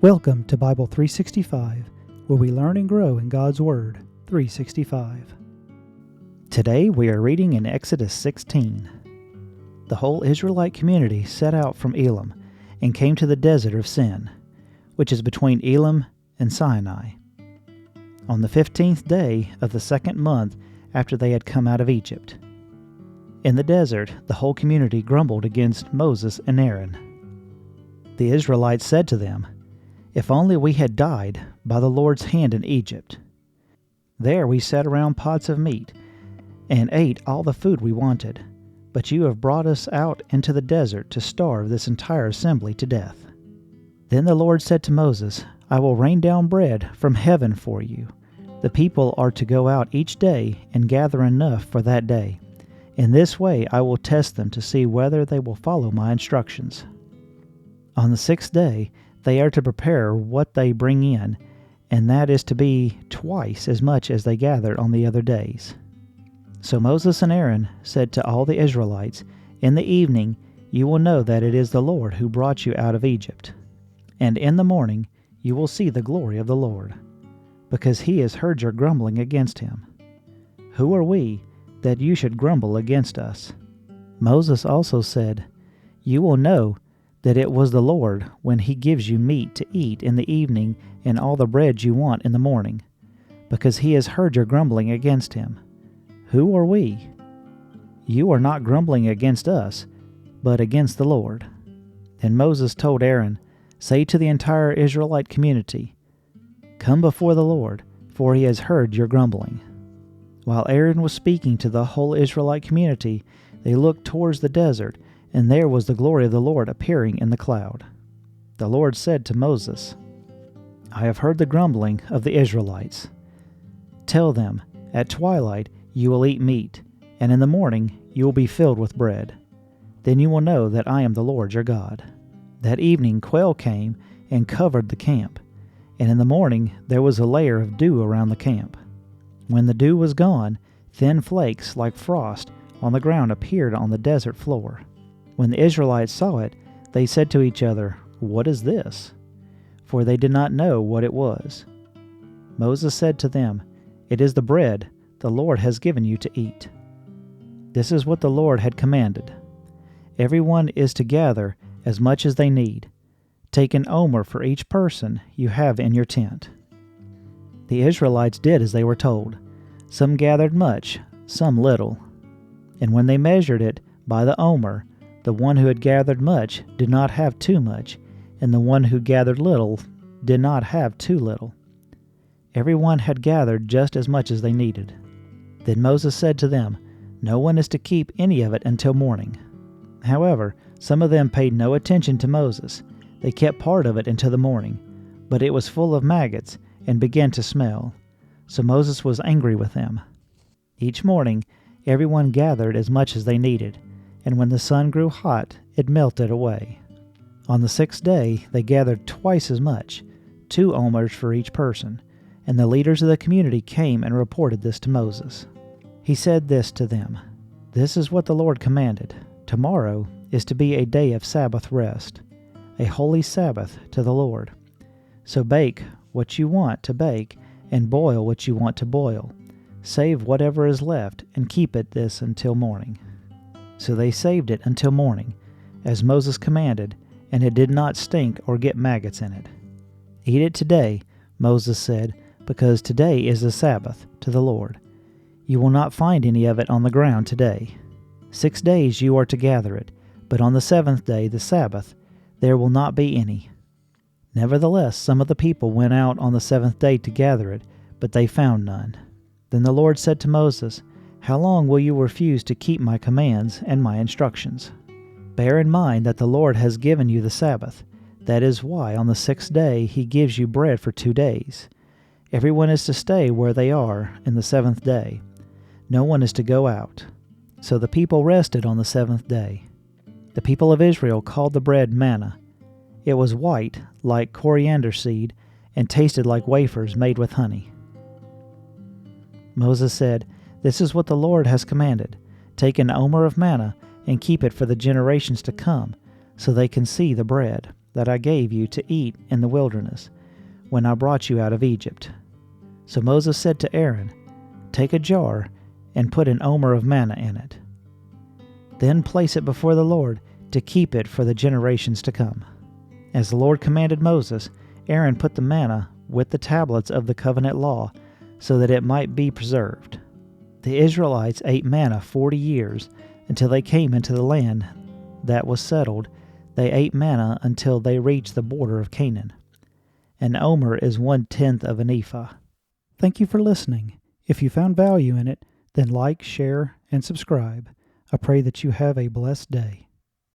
Welcome to Bible 365, where we learn and grow in God's Word 365. Today we are reading in Exodus 16. The whole Israelite community set out from Elim and came to the desert of Sin, which is between Elim and Sinai, on the 15th day of the second month after they had come out of Egypt. In the desert, the whole community grumbled against Moses and Aaron. The Israelites said to them, "If only we had died by the Lord's hand in Egypt. There we sat around pots of meat and ate all the food we wanted, but you have brought us out into the desert to starve this entire assembly to death." Then the Lord said to Moses, "I will rain down bread from heaven for you. The people are to go out each day and gather enough for that day. In this way I will test them to see whether they will follow my instructions. On the sixth day they are to prepare what they bring in, and that is to be twice as much as they gathered on the other days." So Moses and Aaron said to all the Israelites, "In the evening you will know that it is the Lord who brought you out of Egypt. And in the morning you will see the glory of the Lord, because he has heard your grumbling against him. Who are we that you should grumble against us?" Moses also said, "You will know that it was the Lord when he gives you meat to eat in the evening and all the bread you want in the morning, because he has heard your grumbling against him. Who are we? You are not grumbling against us, but against the Lord." Then Moses told Aaron, "Say to the entire Israelite community, 'Come before the Lord, for he has heard your grumbling.'" While Aaron was speaking to the whole Israelite community, they looked towards the desert, and there was the glory of the Lord appearing in the cloud. The Lord said to Moses, "I have heard the grumbling of the Israelites. Tell them, at twilight you will eat meat, and in the morning you will be filled with bread. Then you will know that I am the Lord your God." That evening quail came and covered the camp, and in the morning there was a layer of dew around the camp. When the dew was gone, thin flakes like frost on the ground appeared on the desert floor. When the Israelites saw it, they said to each other, "What is this?" For they did not know what it was. Moses said to them, "It is the bread the Lord has given you to eat." This is what the Lord had commanded. Everyone is to gather as much as they need. Take an omer for each person you have in your tent. The Israelites did as they were told. Some gathered much, some little. And when they measured it by the omer, the one who had gathered much did not have too much, and the one who gathered little did not have too little. Everyone had gathered just as much as they needed. Then Moses said to them, "No one is to keep any of it until morning." However, some of them paid no attention to Moses. They kept part of it until the morning, but it was full of maggots and began to smell. So Moses was angry with them. Each morning, everyone gathered as much as they needed, and when the sun grew hot, it melted away. On the sixth day, they gathered twice as much, 2 omers for each person, and the leaders of the community came and reported this to Moses. He said this to them, "This is what the Lord commanded. Tomorrow is to be a day of Sabbath rest, a holy Sabbath to the Lord. So bake what you want to bake, and boil what you want to boil. Save whatever is left, and keep it this until morning." So they saved it until morning, as Moses commanded, and it did not stink or get maggots in it. "Eat it today," Moses said, "because today is the Sabbath to the Lord. You will not find any of it on the ground today. 6 days you are to gather it, but on the seventh day, the Sabbath, there will not be any." Nevertheless, some of the people went out on the seventh day to gather it, but they found none. Then the Lord said to Moses, "How long will you refuse to keep my commands and my instructions? Bear in mind that the Lord has given you the Sabbath. That is why on the sixth day he gives you bread for 2 days. Everyone is to stay where they are in the seventh day. No one is to go out." So the people rested on the seventh day. The people of Israel called the bread manna. It was white, like coriander seed, and tasted like wafers made with honey. Moses said, "This is what the Lord has commanded. Take an omer of manna and keep it for the generations to come, so they can see the bread, that I gave you to eat in the wilderness, when I brought you out of Egypt." So Moses said to Aaron, "Take a jar and put an omer of manna in it. Then place it before the Lord to keep it for the generations to come." As the Lord commanded Moses, Aaron put the manna with the tablets of the covenant law so that it might be preserved. The Israelites ate manna 40 years until they came into the land that was settled. They ate manna until they reached the border of Canaan. An omer is 1/10 of an ephah. Thank you for listening. If you found value in it, then like, share, and subscribe. I pray that you have a blessed day.